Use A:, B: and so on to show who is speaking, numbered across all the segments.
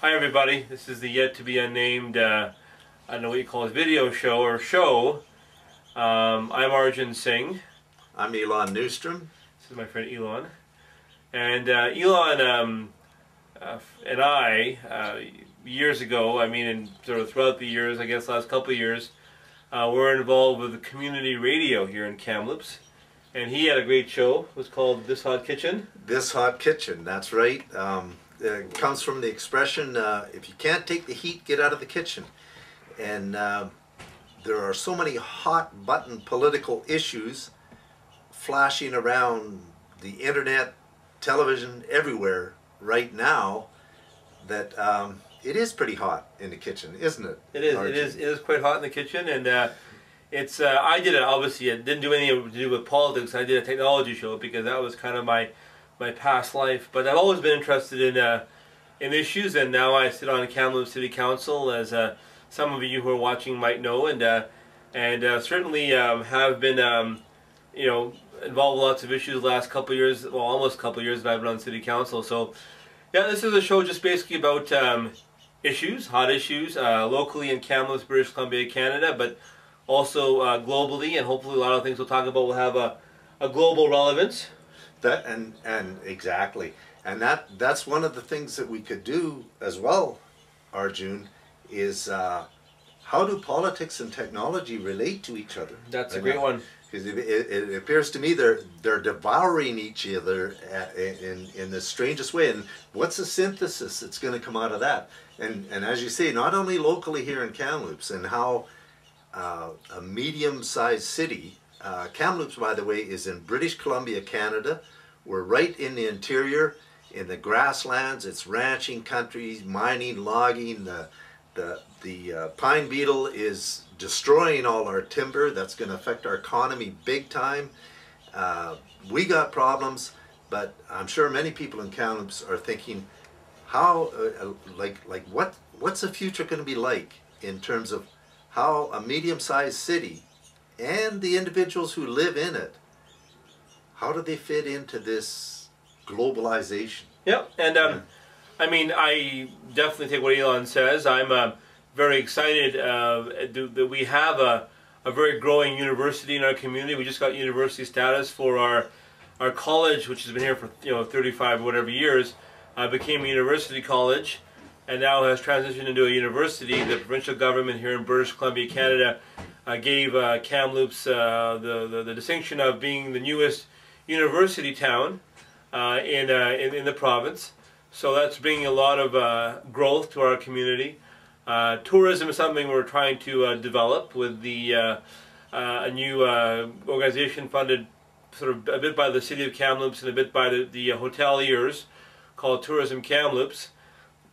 A: Hi everybody, this is the yet to be unnamed, I don't know what you call it, video show or show. I'm Arjun1.
B: I'm Elon Newstrom.
A: This is my friend Elon. And Elon and I, years ago, and sort of throughout the years, I guess last couple of years, were involved with the community radio here in Kamloops. And he had a great show. It was called This Hot Kitchen.
B: This Hot Kitchen, that's right. It comes from the expression, if you can't take the heat, get out of the kitchen. And there are so many hot button political issues flashing around the internet, television, everywhere right now that it is pretty hot in the kitchen, isn't it?
A: It is. It is quite hot in the kitchen, and it's. I did it. Obviously, it didn't do anything to do with politics. I did a technology show because that was kind of my past life. But I've always been interested in issues, and now I sit on Kamloops City Council, as some of you who are watching might know, and certainly have been involved with lots of issues the last couple of years. Well, almost a couple of years that I've been on City Council. So yeah, this is a show just basically about issues, hot issues, locally in Kamloops, British Columbia, Canada, but also globally, and hopefully a lot of things we'll talk about will have a global relevance.
B: That and exactly, and that's one of the things that we could do as well, Arjun, is how do politics and technology relate to each other?
A: That's a great one.
B: Because it appears to me they're devouring each other in the strangest way. And what's the synthesis that's going to come out of that? And as you say, not only locally here in Kamloops, and how a medium-sized city, Kamloops, by the way, is in British Columbia, Canada. We're right in the interior, in the grasslands. It's ranching country, mining, logging. The pine beetle is destroying all our timber. That's going to affect our economy big time. We got problems, but I'm sure many people in Kamloops are thinking, how, what's the future going to be like in terms of how a medium-sized city and the individuals who live in it, how do they fit into this globalization?
A: Yeah, and I definitely take what Elon says. I'm very excited that we have a very growing university in our community. We just got university status for our college, which has been here for 35 or whatever years, became a university college, and now has transitioned into a university. The provincial government here in British Columbia, Canada, gave Kamloops the distinction of being the newest university town in the province. So that's bringing a lot of growth to our community. Tourism is something we're trying to develop with a new organization funded sort of a bit by the City of Kamloops and a bit by the hoteliers, called Tourism Kamloops.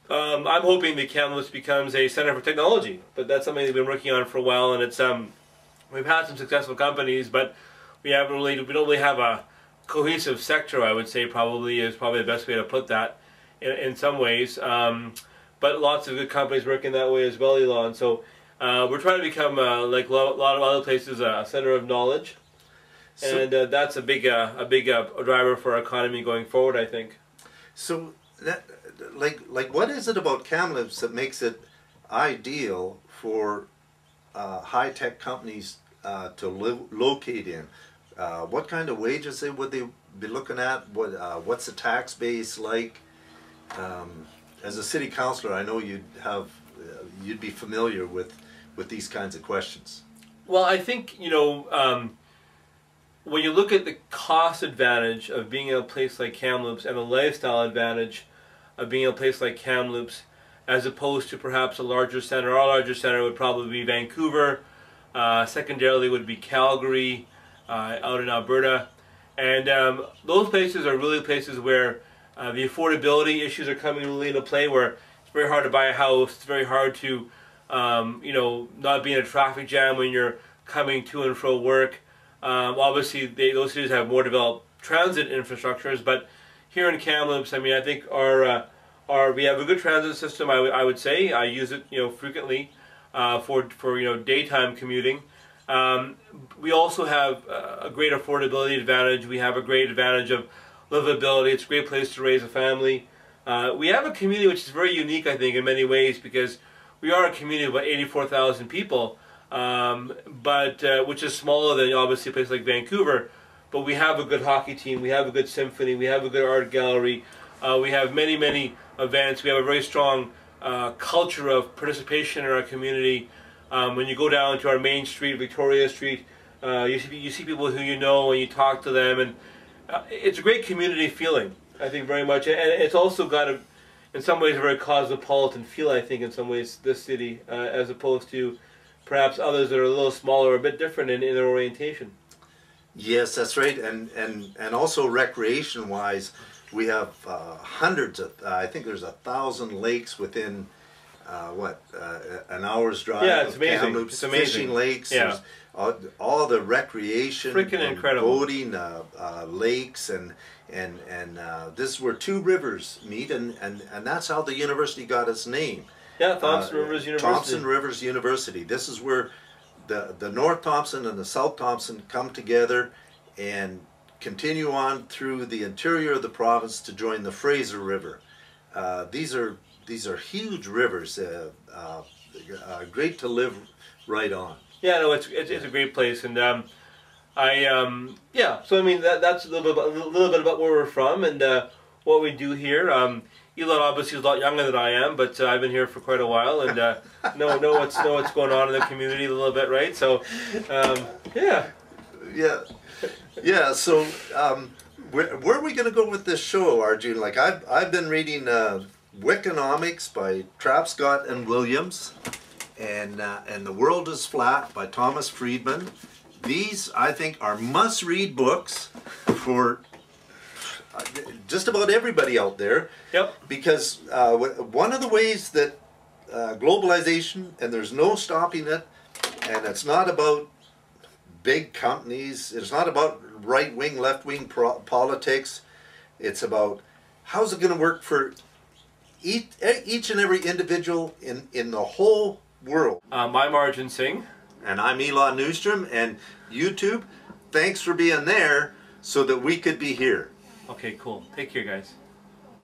A: I'm hoping that Kamloops becomes a center for technology, but that's something we've been working on for a while, and it's we've had some successful companies, but we don't really have a cohesive sector. I would say probably the best way to put that in some ways. But lots of good companies working that way as well, Elon. So we're trying to become, like a lot of other places, a center of knowledge, and that's a big driver for our economy going forward, I think. So
B: that, what is it about Kamloops that makes it ideal for high-tech companies to locate in? What kind of wages would they be looking at? What's the tax base like? As a city councillor, I know you'd be familiar with these kinds of questions.
A: Well, I think when you look at the cost advantage of being in a place like Kamloops and the lifestyle advantage of being in a place like Kamloops, as opposed to perhaps a larger center. Our larger center would probably be Vancouver. Secondarily would be Calgary, out in Alberta, and those places are really places where the affordability issues are coming really into play, where it's very hard to buy a house. It's very hard to not be in a traffic jam when you're coming to and from work. Obviously, those cities have more developed transit infrastructures, but here in Kamloops, I think we have a good transit system. I would say I use it frequently for daytime commuting. We also have a great affordability advantage. We have a great advantage of livability. It's a great place to raise a family. We have a community which is very unique, I think, in many ways, because we are a community of about 84,000 people, which is smaller than obviously a place like Vancouver. But we have a good hockey team, we have a good symphony, we have a good art gallery, we have many, many events. We have a very strong culture of participation in our community. When you go down to our main street, Victoria Street, you see people who you know and you talk to them, and it's a great community feeling, I think, very much. And it's also got in some ways, a very cosmopolitan feel, I think, in some ways, this city, as opposed to perhaps others that are a little smaller, a bit different in their orientation.
B: Yes, that's right, and also recreation-wise, we have hundreds of, I think there's 1,000 lakes within, an hour's drive.
A: Yeah, it's
B: of
A: amazing.
B: Kamloops,
A: It's amazing.
B: fishing lakes,
A: Yeah.
B: all the recreation,
A: Freaking incredible.
B: boating, lakes, and this is where two rivers meet, and that's how the university got its name.
A: Yeah, Thompson Rivers University.
B: Thompson Rivers University. This is where the North Thompson and the South Thompson come together and continue on through the interior of the province to join the Fraser River. These are huge rivers, great to live right on.
A: Yeah, no, it's a great place, and yeah. So I mean, that's a little bit about where we're from and what we do here. Elon obviously is a lot younger than I am, but I've been here for quite a while, and know what's going on in the community a little bit, right? So,
B: yeah. So, where are we going to go with this show, Arjun? Like I've been reading Wickonomics by Trapscott and Williams, and The World is Flat by Thomas Friedman. These, I think, are must-read books for just about everybody out there.
A: Yep.
B: Because one of the ways that globalization, and there's no stopping it, and it's not about big companies, it's not about right-wing, left-wing politics, it's about how's it going to work for each and every individual in the whole world.
A: I'm Arjun1.
B: And I'm Elon Newstrom, and YouTube, thanks for being there so that we could be here.
A: Okay, cool. Take care, guys.